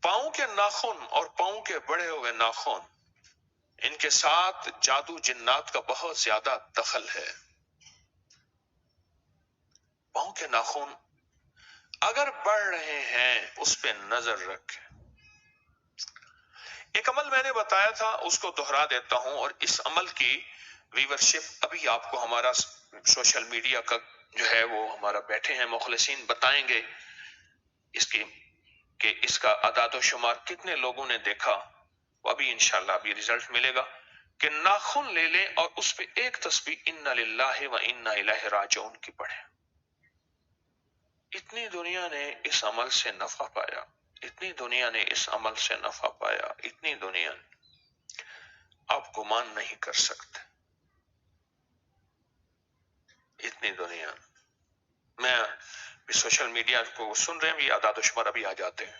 پاؤں کے ناخن اور پاؤں کے بڑے ہوئے ناخن، ان کے ساتھ جادو جنات کا بہت زیادہ دخل ہے۔ پاؤں کے ناخن اگر بڑھ رہے ہیں اس پہ نظر رکھیں۔ ایک عمل میں نے بتایا تھا، اس کو دہرا دیتا ہوں، اور اس عمل کی ویورشپ ابھی آپ کو ہمارا سوشل میڈیا کا جو ہے وہ ہمارا بیٹھے ہیں مخلصین بتائیں گے اس کی کہ اس کا اعداد و شمار کتنے لوگوں نے دیکھا، وہ ابھی انشاءاللہ ابھی رزلٹ ملے گا، کہ ناخن لے لیں اور اس پہ ایک تسبیح انا للہ و انا الیہ راجعون کی پڑھیں۔ اتنی دنیا نے اس عمل سے نفع پایا، اتنی دنیا نے اس عمل سے نفع پایا، اتنی دنیا نے، آپ گمان نہیں کر سکتے، اتنی دنیا۔ میں سوشل میڈیا کو سن رہے ہیں، یہ اعداد و شمار ابھی آ جاتے ہیں۔